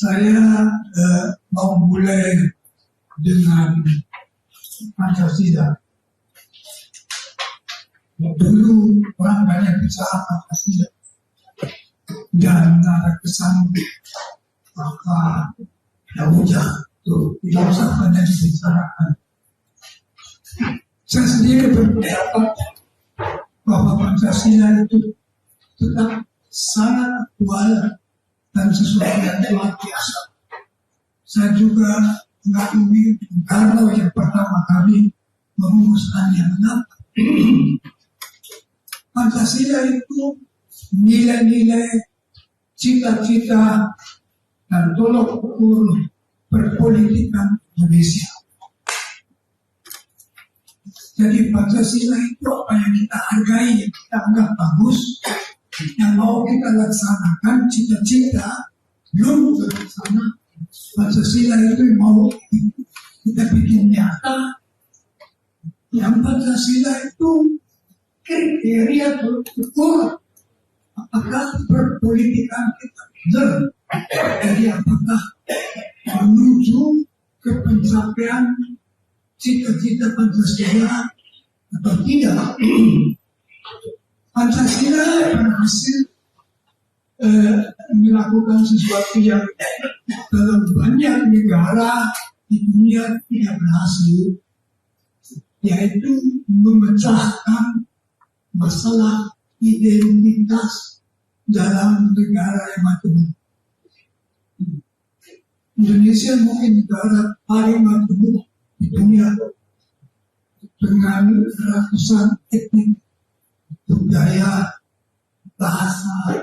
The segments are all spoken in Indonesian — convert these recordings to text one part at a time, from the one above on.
Saya mau mulai dengan Pancasila. Dulu orang banyak bicara Pancasila dan ada kesan bahwa ya udah tuh tidak usah banyak dibicarakan. Saya sendiri berpendapat bahwa Pancasila itu tetap sangat aktual dan sesuatu yang luar biasa. Saya juga mengakui kalau yang pertama kali merumuskannya. Mengapa? Pancasila itu nilai-nilai, cita-cita, dan tolok ukur perpolitikan Indonesia. Jadi Pancasila itu apa yang kita hargai, yang kita anggap bagus, yang mau kita laksanakan, cita-cita belum terlaksana. Pancasila itu mau kita bikin nyata. Yang Pancasila itu kriteria ukur apakah perpolitikan kita benar. Jadi apakah menuju ke pencapaian cita-cita Pancasila atau tidak. Pancasila berhasil melakukan sesuatu yang dalam banyak negara di dunia tidak berhasil, yaitu memecahkan masalah identitas dalam negara yang maju. Indonesia mungkin negara paling maju di dunia dengan ratusan etnik, budaya, bahasa,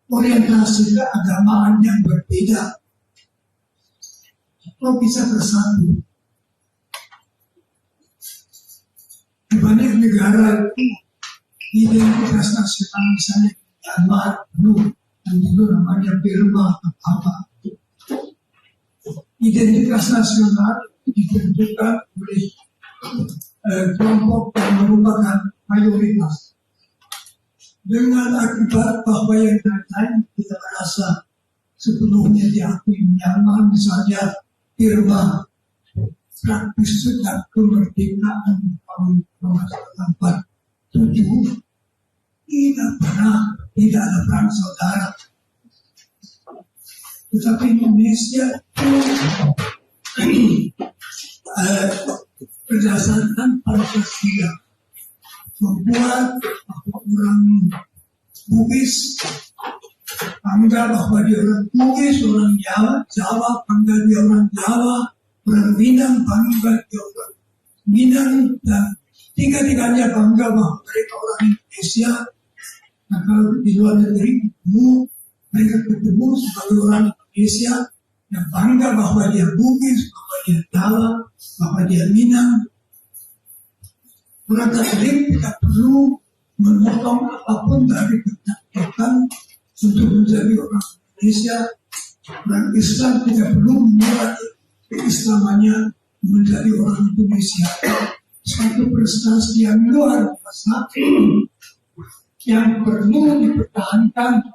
orientasi keagamaan yang berbeda. Kok bisa bersatu? Di banyak negara itu identitas nasional misalnya Myanmar, dan itu namanya Burma atau apa. Identitas nasional ditentukan oleh kelompok yang merupakan mayoritas. Dengan akibat bahwa yang lain tidak merasa sebelumnya diakui Myanmar, misalnya Burma praktis sejak kemerdekaan tahun 1947 tidak ada perang saudara. Tetapi Indonesia berdasarkan Pancasila membuat orang Bugis bangga bahwa dia orang Bugis, orang Jawa bangga dia orang Jawa, orang Minang bangga dia orang Minang, dan tiga-tiganya bangga bahwa mereka orang Indonesia. Nah, kalau di luar negeri mereka ketemu sebagai orang Indonesia yang bangga bahwa dia Bugis, bahwa dia Jawa, bahwa dia Minang. Orang Katolik tidak perlu memotong apapun dari kedatangan untuk menjadi orang Indonesia. Orang Islam tidak perlu memulai keislamannya menjadi orang Indonesia. Suatu prestasi yang luar biasa yang perlu dipertahankan.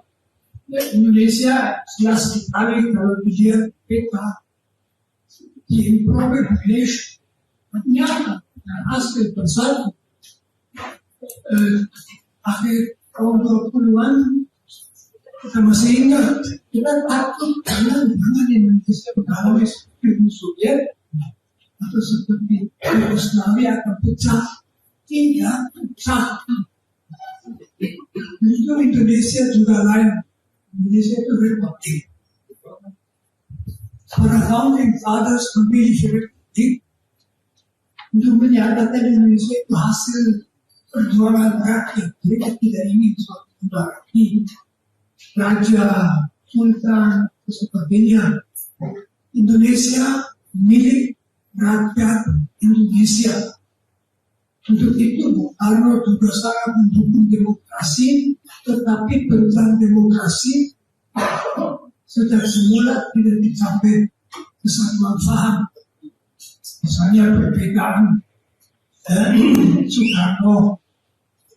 Indonesia jelas sekali kalau dilihat peta di improvisasi ternyata dan hasil bersatu akhir tahun 20-an kita masih ingat, kita takut karena Indonesia mengalami seperti Uni Soviet atau seperti Yugoslavia akan pecah. Tidak pecah. Itu Indonesia juga lain. Indonesia itu republik. Para founding fathers memilih republik untuk menyatakan Indonesia itu hasil perjuangan rakyat. Mereka tidak ingin suatu monarki, raja, sultan, dan sebagainya. Indonesia milik rakyat Indonesia. Untuk itu Bung Karno juga sangat mendukung demokrasi, tetapi tentang demokrasi sejak semula tidak dicapai kesatuan paham. Misalnya perbedaan Soekarno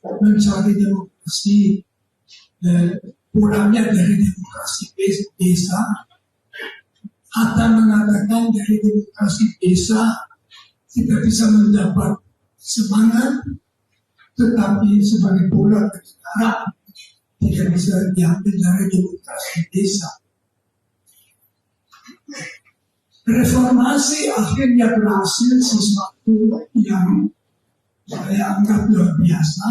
mencari demokrasi, pulangnya dari demokrasi desa Hatta mengatakan dari demokrasi desa tidak bisa mendapat semangat, tetapi sebagai pola negara tidak bisa diambil dari demokrasi desa. Reformasi akhirnya berhasil, sesuatu yang saya anggap luar biasa,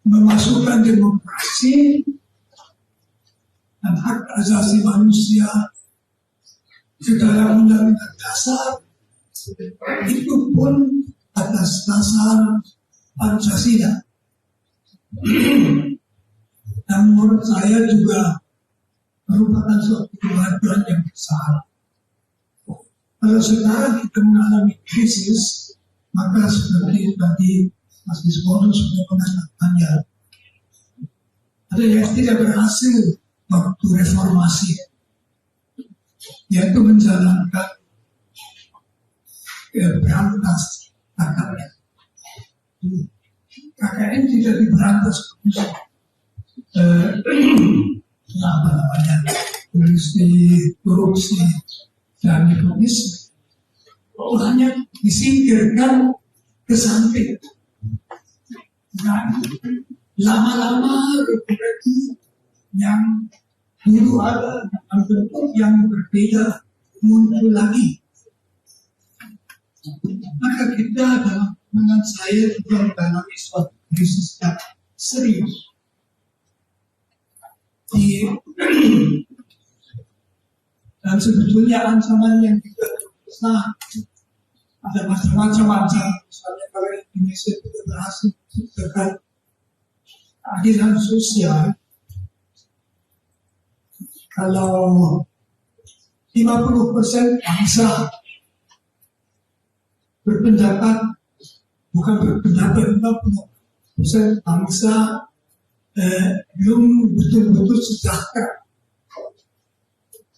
memasukkan demokrasi dan hak asasi manusia ke dalam undang-undang dasar, itu pun atas dasar Pancasila. Dan menurut saya juga merupakan suatu kemajuan yang besar. Kalau sekarang kita mengalami krisis, maka seperti tadi Mas Dismono sudah mengatakannya, ada yang tidak berhasil waktu reformasi, yaitu menjalankan berantas KKN. KKN tidak diberantas apa namanya, korupsi dan nepotisme, hanya disingkirkan ke samping. Dan lama-lama regulasi yang dulu ada dalam bentuk yang berbeda muncul lagi. Maka kita dengan saya juga mengalami suatu krisis yang serius. Dan sebetulnya ancaman yang juga besar, ada macam-macam ancaman. Misalnya kalau Indonesia tidak berhasil menciptakan keadilan sosial, kalau 50% bangsa berpendapat, bukan berpendapat, 50% bangsa belum betul-betul sejahtera,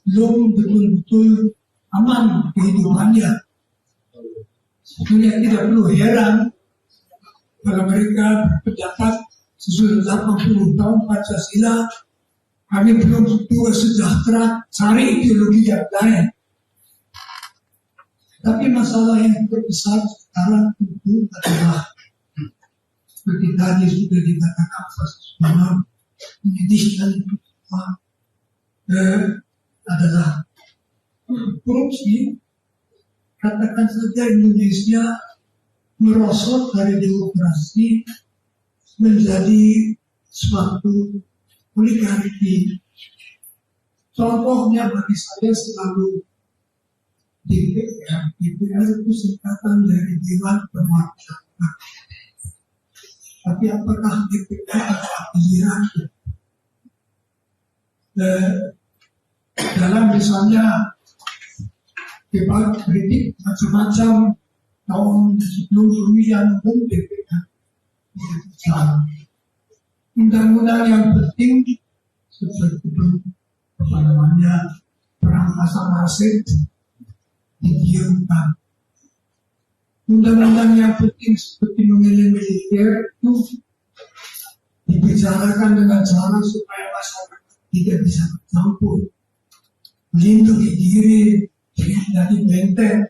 belum betul-betul aman kehidupannya. Sebetulnya tidak perlu heran kalau mereka berpendapat sesudah 80 tahun Pancasila kami belum juga sejahtera, cari ideologi yang lain. Tapi masalah yang terbesar sekarang itu adalah seperti tadi sudah dikatakan bahwa menyedihkan adalah korupsi. Katakan saja Indonesia merosot dari demokrasi menjadi suatu oligarki. Contohnya bagi saya selalu DPR. DPR itu singkatan dari Dewan Perwakilan. Tapi apakah DPR adalah pilihan? Dalam misalnya debat kritik macam-macam tahun sebelum pemilihan umum DPR, undang-undang yang penting seperti perang asal-asal didiamkan. Undang-undang yang penting seperti mengenai militer itu dibicarakan dengan cara supaya masyarakat tidak bisa bercampur, melindungi diri dari benteng,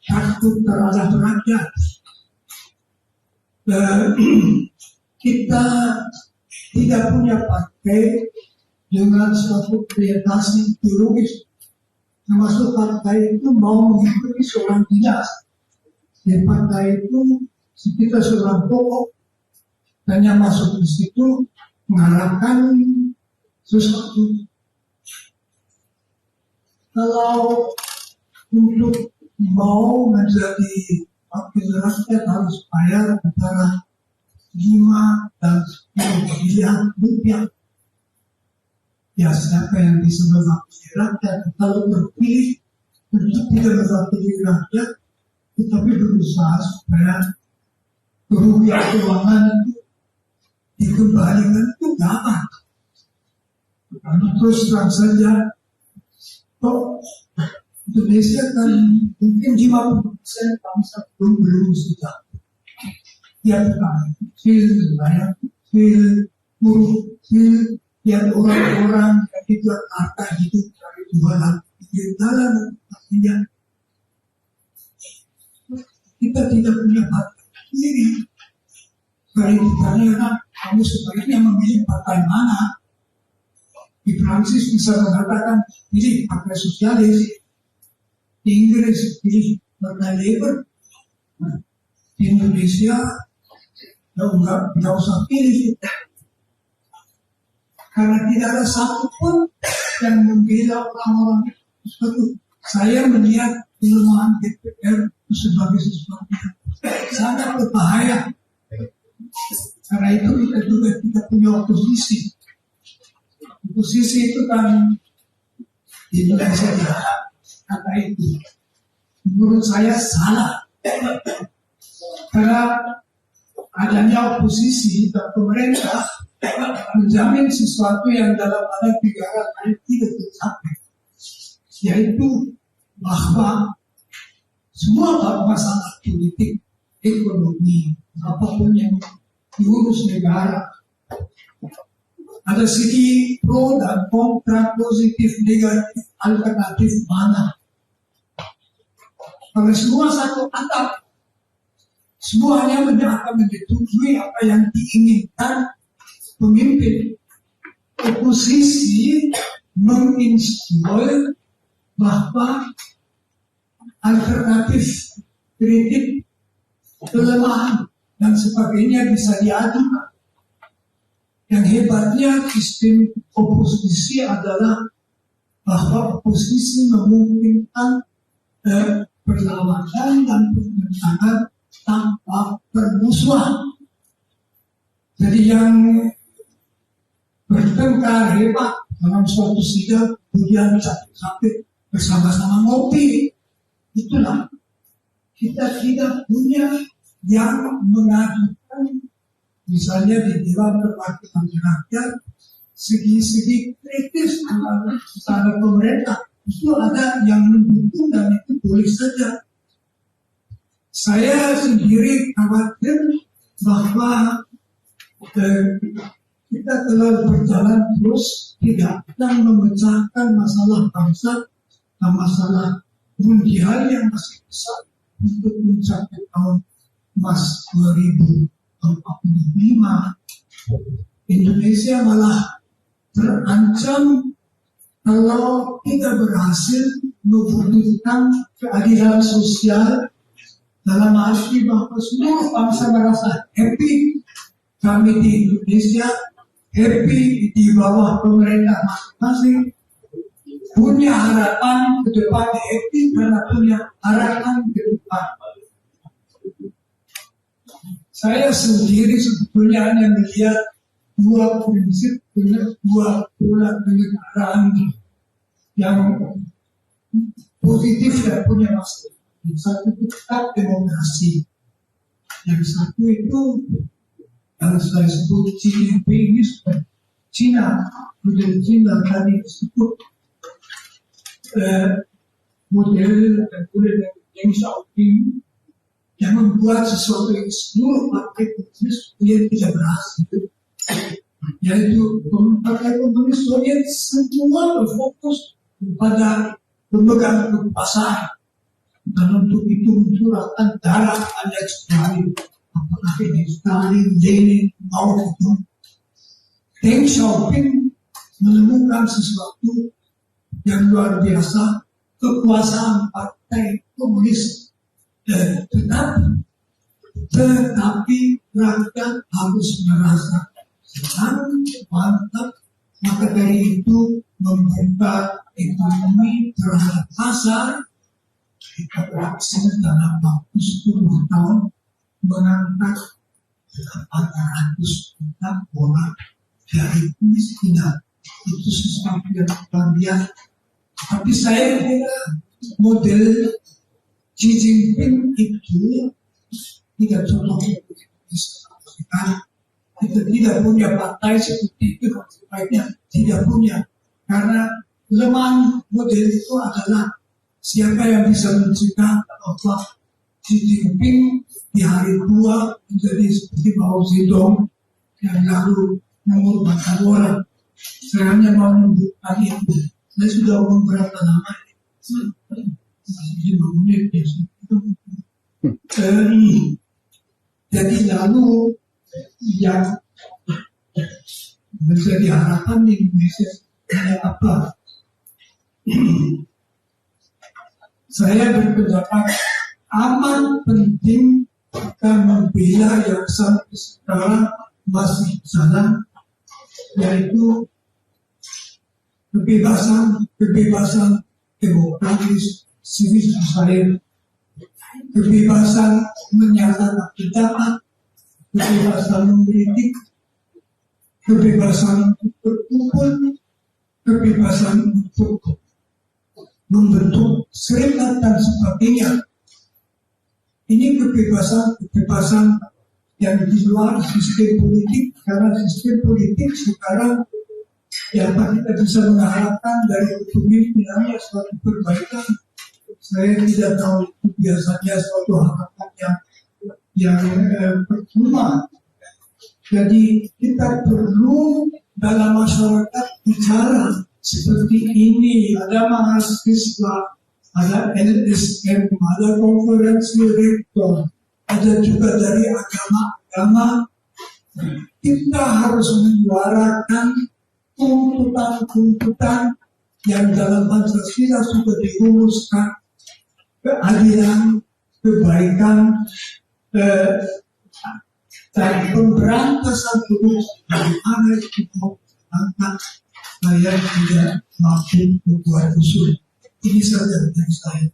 takut terhadap rakyat. Kita tidak punya partai dengan suatu orientasi ideologis. Termasuk partai itu mau mengikuti seorang dinas. Di partai itu kita seorang pokok, dan yang masuk di situ mengharapkan sesuatu. Kalau untuk mau menjadi wakil rakyat harus bayar antara 5 dan 10 miliar rupiah. Ya, siapa yang bisa mewakili rakyat? Kalau terpilih untuk tidak mewakili rakyat, tetapi berusaha supaya kerugian keuangan itu dikembalikan, itu gampang. Lalu terus terang saja, Indonesia kan mungkin 50% bangsa belum sudah. Ya, kecil, banyak, kecil, buruh, kecil, yang orang-orang yang di Jakarta hidup dari jualan dalam artinya kita tidak punya partai sendiri. Kalau ditanyakan kamu sebaiknya memilih partai mana, di Prancis bisa mengatakan pilih partai sosialis, di Inggris pilih partai Labour, di Indonesia nggak usah pilih, karena tidak ada satupun yang membela orang-orang itu. Saya melihat kelemahan DPR sebagai sesuatu yang sangat berbahaya. Karena itu kita juga tidak punya oposisi. Oposisi itu kan di Indonesia kata itu menurut saya salah. Karena adanya oposisi dan pemerintah menjamin sesuatu yang dalam ada 3 hal tidak tercapai, yaitu bahwa semua masalah politik, ekonomi, apapun yang diurus negara, ada segi pro dan kontra, positif, negatif, alternatif mana. Kalau semua satu atap, semuanya akan menyetujui apa yang diinginkan pemimpin. Oposisi menginstall bahwa alternatif, kritik, kelemahan dan sebagainya bisa diajukan. Yang hebatnya sistem oposisi adalah bahwa oposisi memungkinkan perlawanan dan pertentangan tanpa permusuhan. Jadi yang bertengkar hebat dalam suatu sidang kemudian capek-capek bersama-sama ngopi, itulah kita tidak punya yang mengajukan, misalnya di Dewan Perwakilan Rakyat, segi-segi kritis terhadap pemerintah. Itu ada yang mendukung dan itu boleh saja. Saya sendiri khawatir bahwa kita telah berjalan terus tidak akan memecahkan masalah bangsa dan masalah mundial yang masih besar untuk mencapai tahun emas 2045. Indonesia malah terancam kalau tidak berhasil mewujudkan keadilan sosial, dalam arti bahwa semua bangsa merasa happy. Kami di Indonesia happy di bawah pemerintah masing-masing, punya harapan ke depan, happy karena punya harapan ke depan. Saya sendiri sebetulnya hanya melihat 2 prinsip, dua pola kenegaraan yang positif dan punya masalah. Yang satu itu tetap demokrasi, yang satu itu yang saya sebut Xi Jinping ini sudah Cina, model Cina tadi disebut model Deng Xiaoping yang membuat sesuatu yang seluruh partai komunis Soviet tidak berhasil, yaitu partai komunis Soviet semua berfokus pada pemegang kekuasaan dan untuk itu mencurahkan darah banyak sekali. Apakah ini Stalin, Lenin, Mao Zedong. Deng Xiaoping menemukan sesuatu yang luar biasa, kekuasaan partai komunis tetapi rakyat harus merasa senang, mantap. Maka dari itu membuka ekonomi terhadap pasar. Kita beraksi dalam waktu 10 tahun mengangkat 800 juta orang dari kemiskinan. Itu sesuatu yang luar biasa. Tapi saya kira model Xi Jinping itu tidak cocok untuk kita. Kita tidak punya partai seperti itu, sebaiknya tidak punya. Karena kelemahan model itu adalah siapa yang bisa mencegah bahwa Xi Jinping di hari tua menjadi seperti Mao Zedong yang lalu mengorbankan orang. Saya hanya mau menunjukkan itu. Saya sudah ngomong berapa lama? Masih 5 menit ya. Jadi lalu yang menjadi harapan di Indonesia apa? Saya berpendapat amat penting kita membela yang sampai sekarang masih jalan, yaitu kebebasan demokratis, civil society, kebebasan menyatakan pendapat, kebebasan mengkritik, kebebasan untuk berkumpul, kebebasan untuk membentuk serikat dan sebagainya. Ini kebebasan yang di luar sistem politik, karena sistem politik sekarang yang kita bisa mengharapkan dari kepemimpinannya suatu perbaikan. Saya tidak tahu itu biasanya suatu harapan yang percuma. Jadi kita perlu dalam masyarakat bicara seperti ini. Ada mahasiswa, ada LSM, ada konferensi rektor, ada juga dari agama-agama. Kita harus menyuarakan tuntutan-tuntutan yang dalam Pancasila sudah dirumuskan, keadilan, kebaikan, dan pemberantasan korupsi. Bagaimana itu angkat saya tidak mampu membuat usul. Ini saja dari saya.